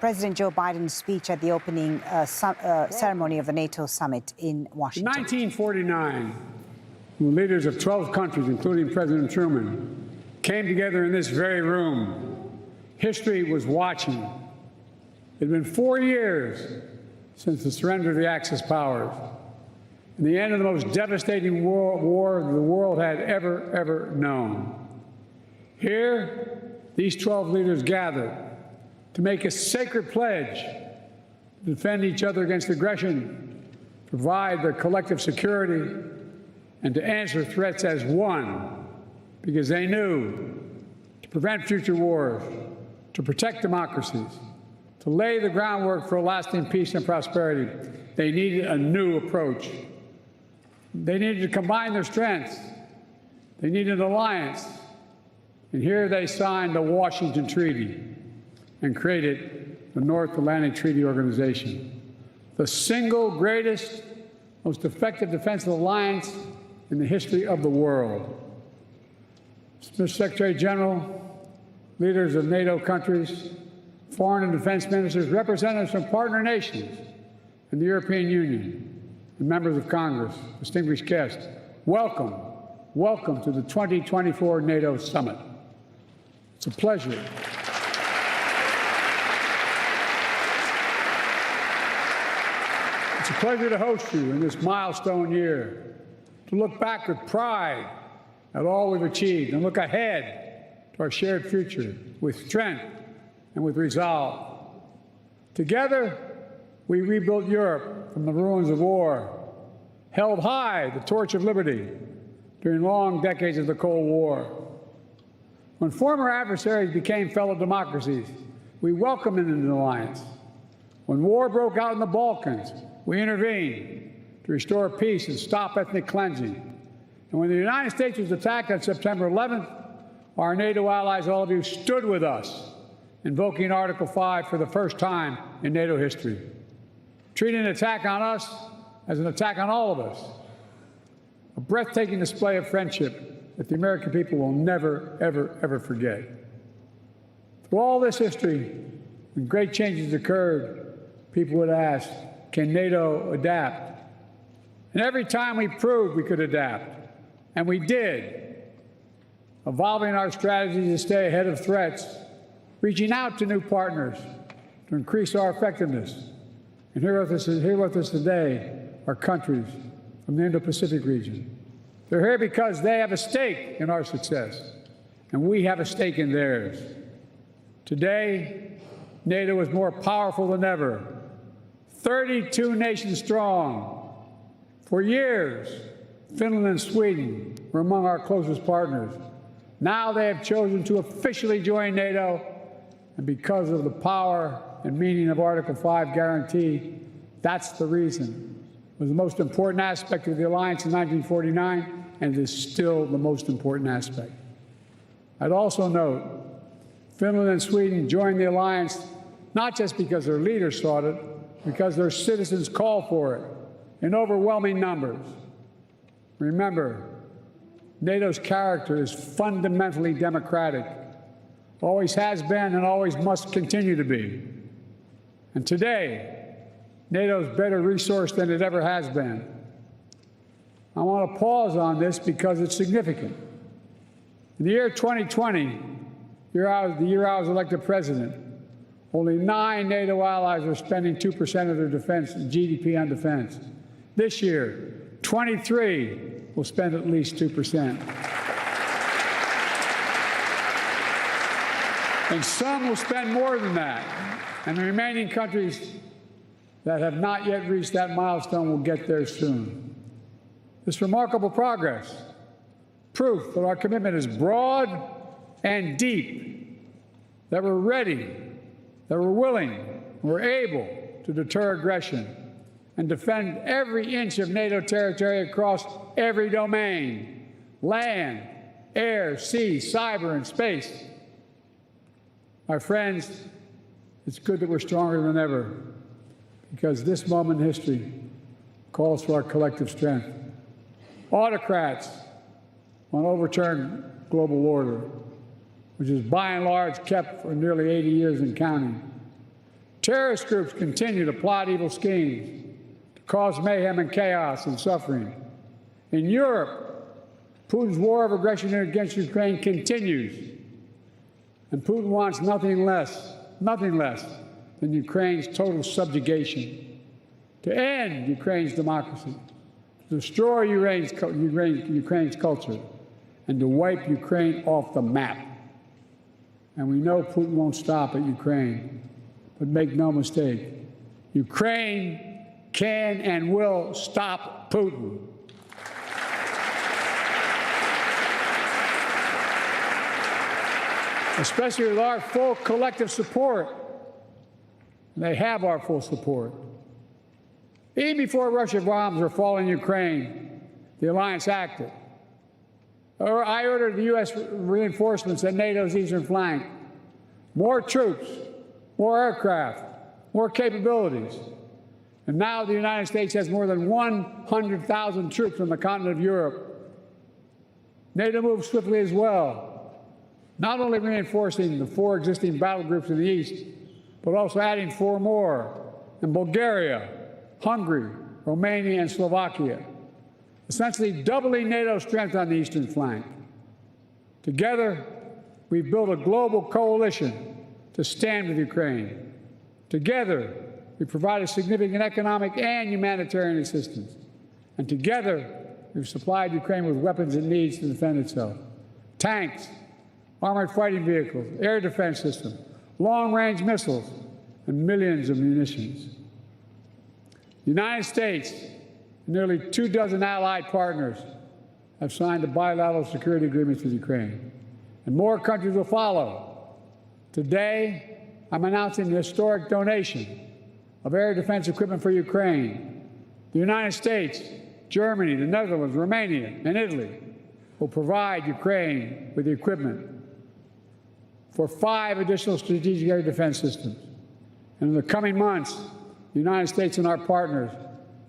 President Joe Biden's speech at the opening ceremony of the NATO summit in Washington. In 1949, when leaders of 12 countries, including President Truman, came together in this very room, history was watching. It had been 4 years since the surrender of the Axis powers and the end of the most devastating war the world had ever known. Here, these 12 leaders gathered to make a sacred pledge to defend each other against aggression, provide their collective security, and to answer threats as one, because they knew to prevent future wars, to protect democracies, to lay the groundwork for lasting peace and prosperity, they needed a new approach. They needed to combine their strengths. They needed an alliance. And here they signed the Washington Treaty and created the North Atlantic Treaty Organization, the single greatest, most effective defensive alliance in the history of the world. Mr. Secretary General, leaders of NATO countries, foreign and defense ministers, representatives from partner nations and the European Union, and members of Congress, distinguished guests, welcome to the 2024 NATO Summit. It's a pleasure. It's a pleasure to host you in this milestone year, to look back with pride at all we've achieved and look ahead to our shared future with strength and with resolve. Together, we rebuilt Europe from the ruins of war, held high the torch of liberty during long decades of the Cold War. When former adversaries became fellow democracies, we welcomed them into the alliance. When war broke out in the Balkans, we intervened to restore peace and stop ethnic cleansing. And when the United States was attacked on September 11th, our NATO allies, all of you, stood with us, invoking Article 5 for the first time in NATO history, treating an attack on us as an attack on all of us, a breathtaking display of friendship that the American people will never, ever forget. Through all this history, when great changes occurred, people would ask, can NATO adapt? And every time we proved we could adapt, and we did, evolving our strategies to stay ahead of threats, reaching out to new partners to increase our effectiveness. And here with us today are countries from the Indo-Pacific region. They're here because they have a stake in our success, and we have a stake in theirs. Today, NATO is more powerful than ever, 32 nations strong. For years, Finland and Sweden were among our closest partners. Now they have chosen to officially join NATO, and because of the power and meaning of Article 5 guarantee, that's the reason. It was the most important aspect of the alliance in 1949, and it is still the most important aspect. I'd also note, Finland and Sweden joined the alliance not just because their leaders sought it, because their citizens called for it in overwhelming numbers. Remember, NATO's character is fundamentally democratic, always has been and always must continue to be. And today, NATO is better resourced than it ever has been. I want to pause on this because it's significant. In the year 2020, the year I was elected president, only 9 NATO allies were spending 2% of their defense GDP on defense. This year, 23 will spend at least 2%. And some will spend more than that. And the remaining countries that have not yet reached that milestone will get there soon. This remarkable progress, proof that our commitment is broad and deep, that we're ready, that we're willing, we're able to deter aggression and defend every inch of NATO territory across every domain: land, air, sea, cyber, and space. My friends, it's good that we're stronger than ever, because this moment in history calls for our collective strength. Autocrats want to overturn global order, which is by and large kept for nearly 80 years and counting. Terrorist groups continue to plot evil schemes to cause mayhem and chaos and suffering. In Europe, Putin's war of aggression against Ukraine continues, and Putin wants nothing less than Ukraine's total subjugation, to end Ukraine's democracy, to destroy Ukraine's culture, and to wipe Ukraine off the map. And we know Putin won't stop at Ukraine. But make no mistake, Ukraine can and will stop Putin. Especially with our full collective support. They have our full support. Even before Russian bombs were falling in Ukraine, the alliance acted. I ordered the U.S. reinforcements at NATO's eastern flank. More troops, more aircraft, more capabilities. And now the United States has more than 100,000 troops on the continent of Europe. NATO moved swiftly as well, not only reinforcing the 4 existing battle groups in the east, but also adding 4 more in Bulgaria, Hungary, Romania, and Slovakia, essentially doubling NATO's strength on the eastern flank. Together, we've built a global coalition to stand with Ukraine. Together, we provided significant economic and humanitarian assistance. And together, we've supplied Ukraine with weapons it needs to defend itself. Tanks, armored fighting vehicles, air defense systems, long-range missiles, and millions of munitions. The United States and nearly 24 allied partners have signed the bilateral security agreements with Ukraine, and more countries will follow. Today, I'm announcing the historic donation of air defense equipment for Ukraine. The United States, Germany, the Netherlands, Romania, and Italy will provide Ukraine with the equipment for 5 additional strategic air defense systems. And in the coming months, the United States and our partners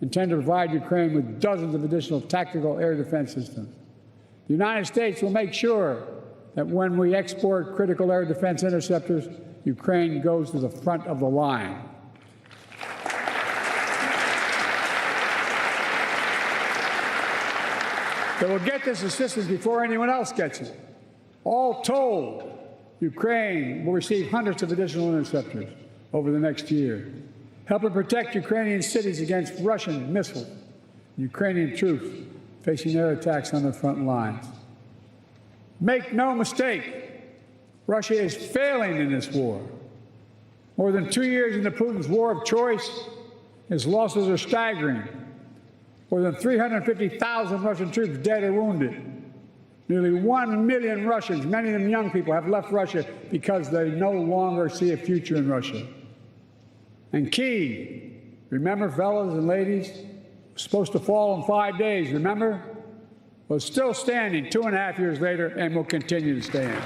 intend to provide Ukraine with dozens of additional tactical air defense systems. The United States will make sure that when we export critical air defense interceptors, Ukraine goes to the front of the line. They will get this assistance before anyone else gets it. All told, Ukraine will receive hundreds of additional interceptors over the next year, helping protect Ukrainian cities against Russian missiles, Ukrainian troops facing air attacks on their front lines. Make no mistake, Russia is failing in this war. More than 2 years into Putin's war of choice, his losses are staggering. More than 350,000 Russian troops dead or wounded. Nearly 1 million Russians, many of them young people, have left Russia because they no longer see a future in Russia. And Kyiv, remember, fellas and ladies, was supposed to fall in 5 days, remember? Was still standing 2.5 years later and will continue to stand.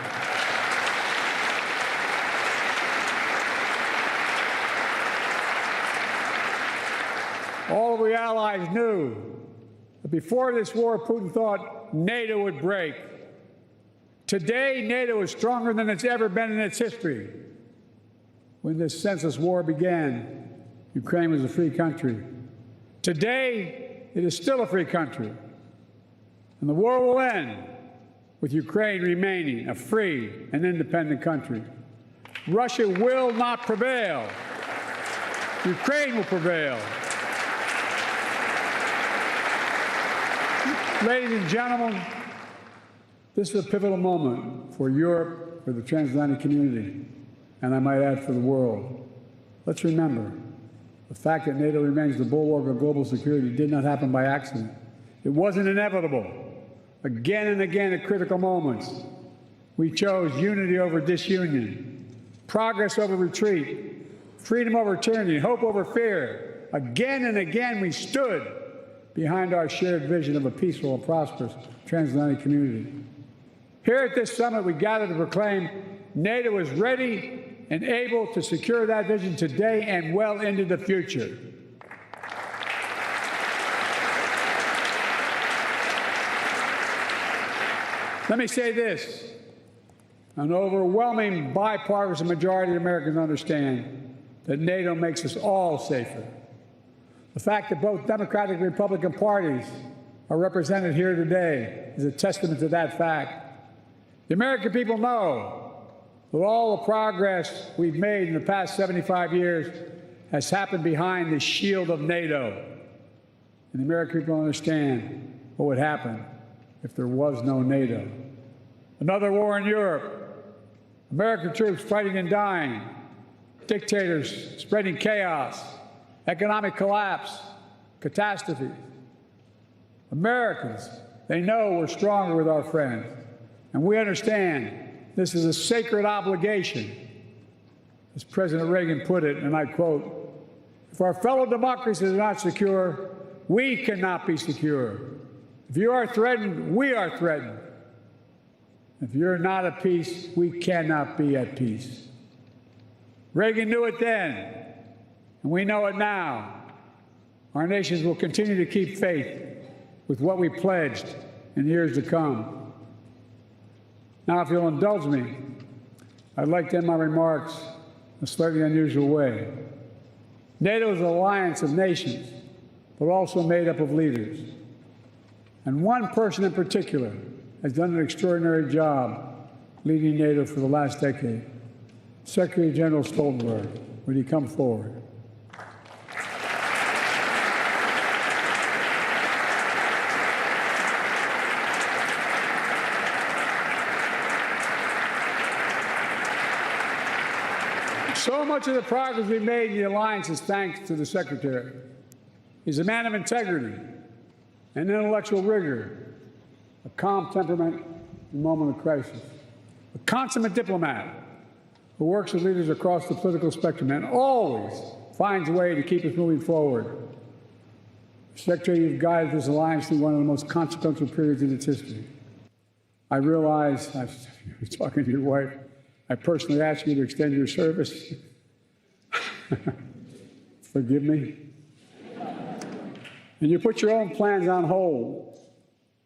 All of the allies knew that before this war, Putin thought NATO would break. Today, NATO is stronger than it's ever been in its history. When this senseless war began, Ukraine was a free country. Today, it is still a free country. And the war will end with Ukraine remaining a free and independent country. Russia will not prevail. Ukraine will prevail. Ladies and gentlemen, this is a pivotal moment for Europe, for the transatlantic community, and I might add for the world. Let's remember, the fact that NATO remains the bulwark of global security did not happen by accident. It wasn't inevitable. Again and again at critical moments, we chose unity over disunion, progress over retreat, freedom over tyranny, hope over fear. Again and again we stood behind our shared vision of a peaceful and prosperous transatlantic community. Here at this summit, we gather to proclaim NATO is ready and able to secure that vision today and well into the future. Let me say this. An overwhelming bipartisan majority of Americans understand that NATO makes us all safer. The fact that both Democratic and Republican parties are represented here today is a testament to that fact. The American people know that all the progress we've made in the past 75 years has happened behind the shield of NATO. And the American people understand what would happen if there was no NATO. Another war in Europe, American troops fighting and dying, dictators spreading chaos, economic collapse, catastrophes. Americans, they know we're stronger with our friends, and we understand this is a sacred obligation. As President Reagan put it, and I quote, "If our fellow democracies are not secure, we cannot be secure. If you are threatened, we are threatened. If you're not at peace, we cannot be at peace." Reagan knew it then, and we know it now. Our nations will continue to keep faith with what we pledged in years to come. Now, if you'll indulge me, I'd like to end my remarks in a slightly unusual way. NATO is an alliance of nations, but also made up of leaders. And one person in particular has done an extraordinary job leading NATO for the last decade. Secretary General Stoltenberg, would he come forward? So much of the progress we've made in the alliance is thanks to the Secretary. He's a man of integrity and intellectual rigor, a calm temperament in a moment of crisis, a consummate diplomat who works with leaders across the political spectrum and always finds a way to keep us moving forward. Secretary, you've guided this alliance through one of the most consequential periods in its history. I realize, I was talking to your wife, I personally asked you to extend your service. Forgive me. And you put your own plans on hold.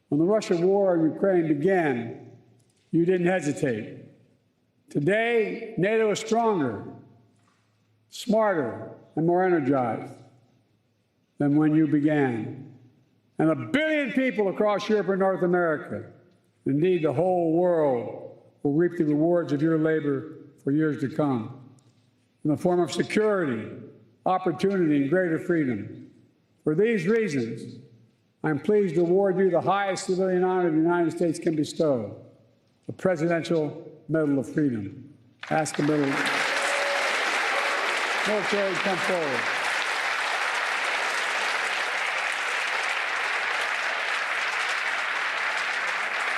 When the Russian war in Ukraine began, you didn't hesitate. Today, NATO is stronger, smarter, and more energized than when you began. And 1 billion people across Europe and North America, indeed the whole world, will reap the rewards of your labor for years to come in the form of security, opportunity, and greater freedom. For these reasons, I'm pleased to award you the highest civilian honor the United States can bestow, the Presidential Medal of Freedom. Ask the military to come forward.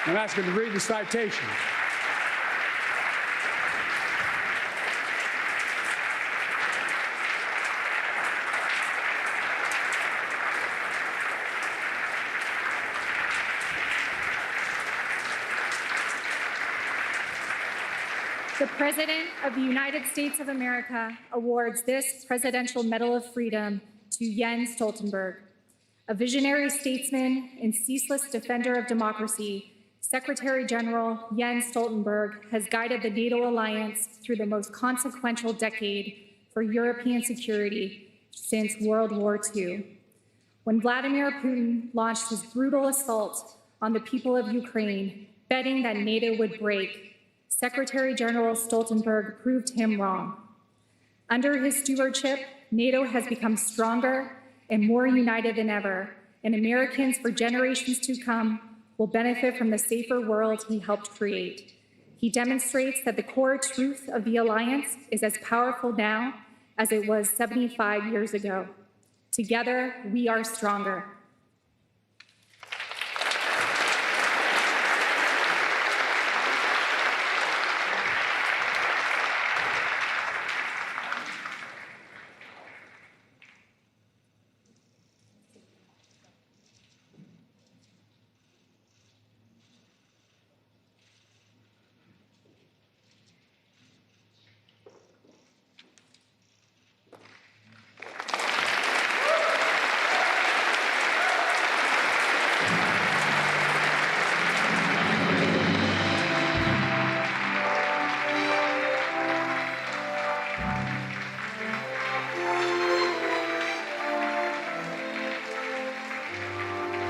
I'm asking to read the citation. The President of the United States of America awards this Presidential Medal of Freedom to Jens Stoltenberg. A visionary statesman and ceaseless defender of democracy, Secretary General Jens Stoltenberg has guided the NATO alliance through the most consequential decade for European security since World War II. When Vladimir Putin launched his brutal assault on the people of Ukraine, betting that NATO would break, Secretary General Stoltenberg proved him wrong. Under his stewardship, NATO has become stronger and more united than ever, and Americans for generations to come will benefit from the safer world he helped create. He demonstrates that the core truth of the alliance is as powerful now as it was 75 years ago. Together, we are stronger.